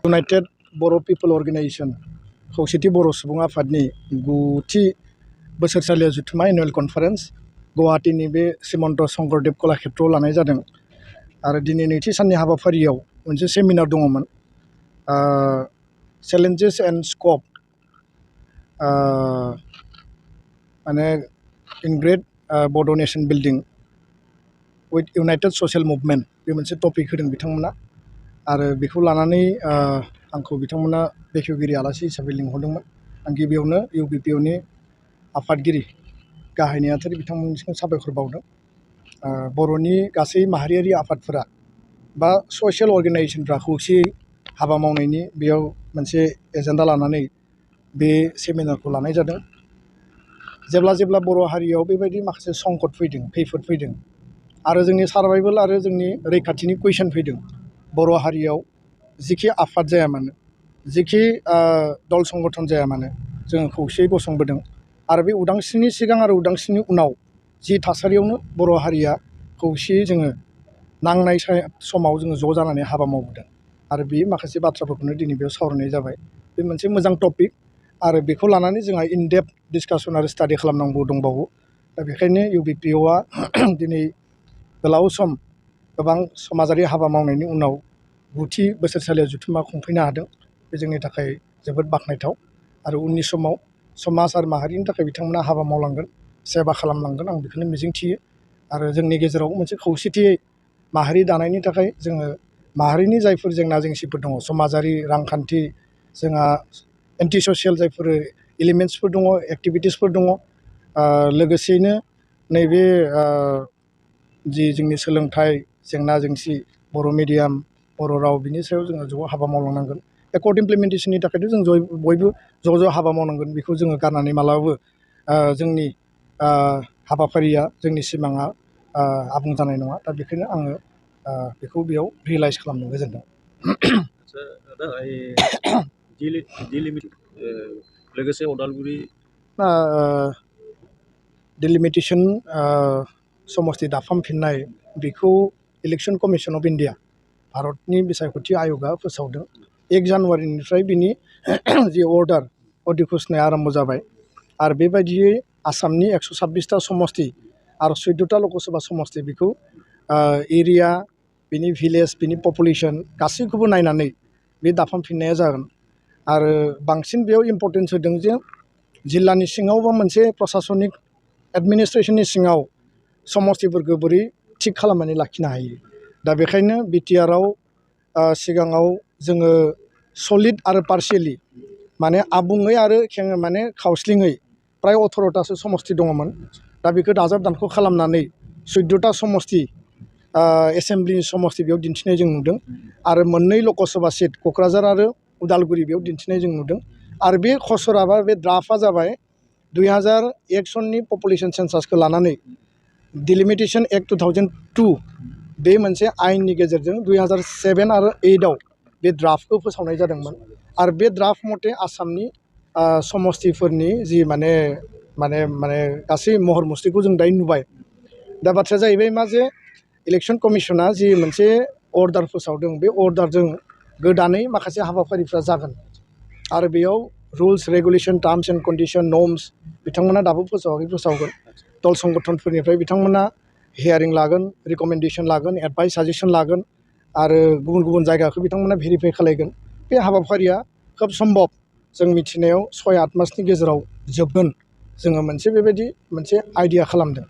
United Boro People Organization खौसेथि बर' सुबुं आफादनि 9थि बोसोरसालियाव जुथुमा एनुवेल कनफारेन्स गुवाहाटीनि बे श्रीमन्त शंकरदेव कलाक्षेत्रआव लानाय जादों आरो दिनै नैथि साननि हाबाफारियाव मोनसे सेमिनार दङमोन चेलेन्जेस एन्ड स्कोप माने इन ग्रेट बड' nation building with United social movement बे मोनसे टपिक होदों बिथांमोना आरो बेखौ लानानै आंखौ बिथांमोना बेखेवगिरि आलासि हिसाबै लिंहरदोंमोन आं गिबियावनो इउबिपिअनि आफादगिरि गाहाय नेहाथारि बिथांमोननिसिम साबायखर बावदों बर'नि गासै माहारियारि आफादफोरा बा ससियेल अर्गेनाइजेसनफ्रा खौसेयै हाबा मावनायनि बेयाव मोनसे एजेन्डा लानानै बे सेमिनारखौ लानाय जादों जेब्ला बर' हारियाव बेबायदि माखासे संकट फैदों खैफोद फैदों आरो जोंनि सार्भाइभेल आरो जोंनि रैखाथिनि कुइसन फैदों बर' हारियाव जिखि आफाद जाया मानो जिखि दल संगठन जाया मानो जोङो खौसेयै गसंबोदों आरो बे उदांस्रिनि सिगां आरो उदांस्रिनि उनाव जि थासारियावनो बर' हारिया खौसेयै जोङो नांनाय समाव जोङो ज' जानानै हाबा मावबोदों आरो बे माखासे बाथ्राफोरखौनो दिनै बेयाव सावरायनाय जाबाय बे मोनसे मोजां टपिक आरो बेखौ लानानै जोंहा इनडेप्थ डिसकासन आरो स्टाडि खालामनांगौ दंबावो दा बेखायनो इउबिपिअआ दिनै गोलाव सम गोबां समाजारि हाबा मावनायनि उनाव 9थि बोसोरसालियाव जुथुमा खुंफैनो हादों बे जोंनि थाखाय जोबोद बाख्नायथाव आरो उननि समाव समाज आरो माहारिनि थाखाय बिथांमोना हाबा मावलांगोन सेबा खालामलांगोन आं बेखौनो मिजिंथियो आरो जोंनि गेजेराव मोनसे खौसेथियै माहारि दानायनि थाखाय जोङो माहारिनि जायफोर जेंना जेंसिफोर दङ समाजारि रांखान्थि जोंहा एन्टि ससियेल जायफोर एलिमेन्ट्सफोर दङ एक्टिभिटिसफोर दङ लोगोसेयैनो नैबे जि जोंनि सोलोंथाइ जेंना जेंसि बर' मिडियाम बर' राव बिनि सायाव जोङो ज' हाबा मावलांनांगोन एकर्ड इमप्लिमेन्टेसननि थाखायथ' जों बयबो ज' हाबा मावनांगोन बेखौ जोङो गारनानै मालाबाबो जोंनि हाबाफारिया जोंनि सिमाङा आबुं जानाय नङा दा बेखायनो आङो बेखौ बेयाव रियेलाइज खालामनो गोजोनदों लोगोसे उदालगुरि डिलिमिटेसन समस्ति दाफामफिननाय बेखौ इलेक्सन कमिसन अफ इन्डिया भारतनि बिसायख'थि आय'गा फोसावदों 1 जानुवारिनिफ्राय बिनि जि अर्डार अधिघोषणाया आरम्भ जाबाय आरो बेबायदियै आसामनि 126टा समस्ति आरो 14टा लकसभा समस्ति बेखौ एरिया बिनि भिलेज बिनि पपुलेसन गासैखौबो नायनानै बे दाफामफिननाया जागोन आरो बांसिन बेयाव इम्पर्टेन्स होदों जे जिल्लानि सिङाव बा मोनसे प्रशासनिक एडमिनिस्ट्रेसननि सिङाव समस्तिफोरखौ बोरै थिग खालामनानै लाखिनो हायो दा बेखायनो बिटिआरआव सिगाङाव जोङो सलिड आरो पार्शियेलि माने आबुङै आरो माने खावस्लिङै प्राय 18टासो समस्ति दङमोन दा बेखौ दाजाब दानख' खालामनानै 14टा समस्ति एसेम्ब्लिनि समस्ति बेयाव दिन्थिनाय जों नुदों आरो 2 लकसभा सिट क'क्राझार आरो उदालगुरि बेयाव दिन्थिनाय जों नुदों आरो बे खसरा बा बे ड्राफ्टआ जाबाय 2001 सननि पपुलेसन सेन्सासखौ लानानै डिलिमिटेसन एक्ट 2002 बे मोनसे आयेननि गेजेरजों 2007 आरो 8आव बे ड्राफ्टखौ फोसावनाय जादोंमोन आरो बे ड्राफ्ट मथे आसामनि समस्तिफोरनि जि माने गासै महर मुस्रिखौ जों दायो नुबाय दा बाथ्राया जाहैबाय मा जे इलेक्सन कमिसना जि मोनसे अर्डार फोसावदों बे अर्डारजों गोदानै माखासे हाबाफारिफ्रा जागोन आरो बेयाव rules regulation terms and condition norms बिथांमोना दाबो फोसावगोन दल संगठनफोरनिफ्राय बिथांमोना हियारिं लागोन रिकमेन्डेसन लागोन एडभाइस साजेसन लागोन आरो गुबुन जायगाखौ बिथांमोना भेरिफाइ खालामगोन बे हाबाफारिया खोब सम्भब जों मिथिनायाव 6-8 मासनि गेजेराव जोबगोन जोङो मोनसे बेबायदि मोनसे आइडिया खालामदों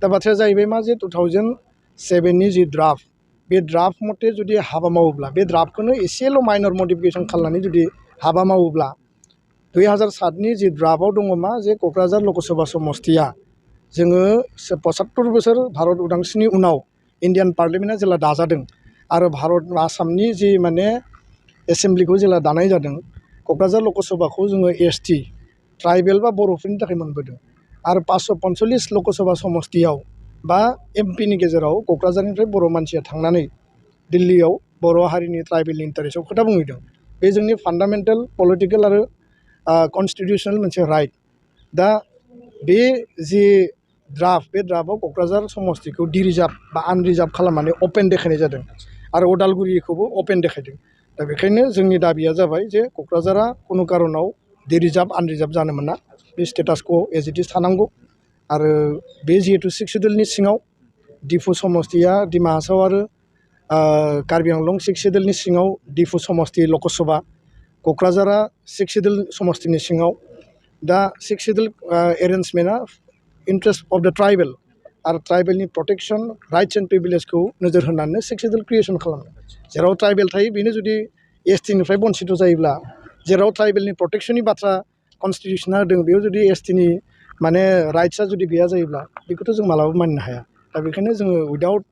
दा बाथ्राया जाहैबाय मा जे 2007नि जि ड्राफ्ट बे ड्राफ्ट मथे जुदि हाबा मावोब्ला बे ड्राफ्टखौनो एसेल' माइनर मडिफिकेसन खालामनानै जुदि हाबा मावोब्ला 2007नि जि ड्राफ्टआव दङ मा जे क'क्राझार लकसभा समस्तिया जोङो 75 बोसोर भारत उदांस्रिनि उनाव इन्डियान पार्लियामेन्टआ जेला दाजादों आरो आसामनि जि माने एसेम्ब्लिखौ जेला दानाय जादों क'क्राझार लकसभाखौ जोङो ST ट्राइबेल बा बर'फोरनि थाखाय मोनबोदों आरो 545 लकसभा समस्तियाव बा MPनि गेजेराव क'क्राझारनिफ्राय बर' मानसिया थांनानै दिल्लीयाव बर' हारिनि ट्राइबेलनि इन्टारेस्टआव खोथा बुंहैदों बे जोंनि फान्डामेन्टेल पलिटिकेल आरो कन्स्टिटिउसनेल मोनसे राइट दा बे जि ड्राफ्ट बे ड्राफ्टआव क'क्राझार समस्तिखौ डिरिजार्भ बा आनरिजार्भ खालामनानै अपेन देखायनाय जादों आरो उदालगुरिखौबो अपेन देखायदों दा बेखायनो जोंनि दाबिया जाबाय जे क'क्राझारा खुनु कारनाव डिरिजार्भ आनरिजार्भ जानो मोना बे स्टेटासखौ एज इट इज थानांगौ आरो बे जिहेतु 6 सिडुलनि सिङाव डिफु समस्तिया डिमा हासाव आरो कार्बि आंलं 6 सिडुलनि सिङाव डिफु समस्ति लकसभा क'क्राझारा 6 सिडुल समस्तिनि सिङाव दा 6 सिडुल एरेन्जमेन्टआ इन्ट्रेस्ट अफ द ट्राइबेल आरो ट्राइबेलनि प्रटेक्शन राइट्स एन्ड प्रिभिलेजखौ नोजोर होनानै 6 सिडुल क्रिएसन खालामो जेराव ट्राइबेल थायो बेनो जुदि एसटिनिफ्राय बन्सित जायोब्ला जेराव ट्राइबेलनि प्रटेक्शननि बाथ्रा कनस्टिटिउसना होदों बेयाव जुदि एसटिनि माने राइट्सआ जुदि गैया जायोब्ला बेखौथ' जों मालाबाबो मानिनो हाया दा बेखायनो जोङो उइदाउट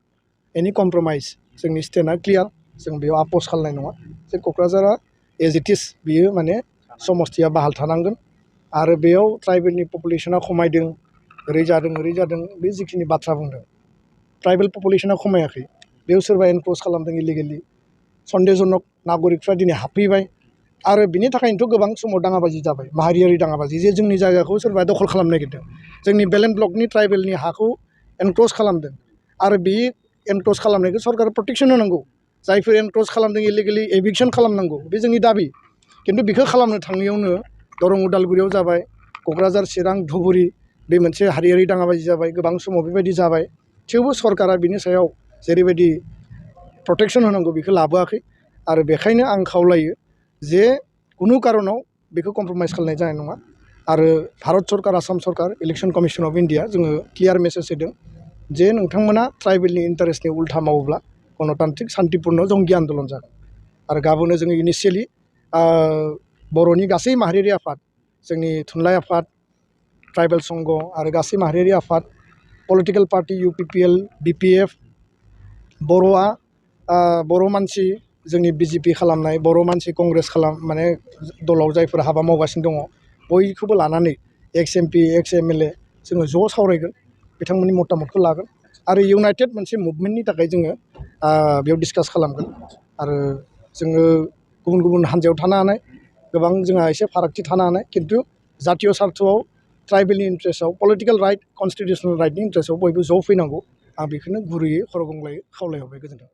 एनि कमप्रमाइज जोंनि स्टेन्डआ क्लियार जों बेयाव आपस खालामनाय नङा जे क'क्राझारा एज इट इज बियो माने समस्तिया बाहाल थानांगोन आरो बेयाव ट्राइबेलनि पपुलेसना खमायदों ओरै जादों बे जिखिनि बाथ्रा बुंदों ट्राइबेल पपुलेसना खमायाखै बेयाव सोरबा एनक्ल'ज खालामदों इलिगेलि सन्देहजनक नागरिकफ्रा दिनै हाबफैबाय आरो बिनि थाखायनोथ' गोबां समाव दाङाबाजि जाबाय माहारियारि दाङाबाजि जे जोंनि जायगाखौ सोरबा दखल खालामनो नागिरदों जोंनि बेलेन्ड ब्लकनि ट्राइबेलनि हाखौ एनक्ल'ज खालामदों आरो बे एनक्ल'ज खालामनायखौ सरकारा प्रटेक्शन होनांगौ जायफोर एनक्ल'ज खालामदों इलिगेलि एभिक्सन खालामनांगौ बे जोंनि दाबि खिन्थु बेखौ खालामनो थांनायावनो दरं उदालगुरियाव जाबाय क'क्राझार चिरां धुबुरी बे मोनसे हारियारि दाङाबाजि जाबाय गोबां समाव बेबायदि जाबाय थेवबो सरकारा बिनि सायाव जेरैबायदि प्रटेक्शन होनांगौ बेखौ लाबोआखै आरो बेखायनो आं खावलायो जे खुनु कारनाव बेखौ कमप्रमाइज खालामनाय जानाय नङा आरो भारत सरकार आसाम सरकार इलेक्शन कमिसन अफ इन्डिया जोङो क्लियार मेसेज होदों जे नोंथांमोना ट्राइबेलनि इन्टारेस्टनि उल्था मावोब्ला गणतान्त्रिक शान्तिपुर्ण जंगि आन्दलन जागोन आरो गाबोनो जोङो इनिशियेलि बर'नि गासै माहारियारि आफाद जोंनि थुनलाइ आफाद ट्राइबेल संघ आरो गासै माहारियारि आफाद पलिटिकेल पार्टि UPPL BPF बर'आ बर' मानसि जोंनि BJP खालामनाय बर' मानसि कंग्रेस माने दलाव जायफोर हाबा मावगासिनो दङ बयखौबो लानानै एक्स MP एक्स MLA जोङो ज' सावरायगोन बिथांमोननि मतामतखौ लागोन आरो इउनाइटेड मोनसे मुभमेन्टनि थाखाय जोङो बेयाव डिसकास खालामगोन आरो जोङो गुबुन गुबुन हान्जायाव थानो हानाय गोबां जोंहा एसे फारागथि थानो हानाय खिन्थु जातीय सार्थआव ट्राइबेलनि इन्ट्रेस्टआव पलिटिकेल राइट कनस्टिटिउसनेल राइटनि इन्ट्रेस्टआव बयबो ज' फैनांगौ आं बेखौनो गुरैयै खर' गंग्लायै खावलायहरबाय गोजोन्थों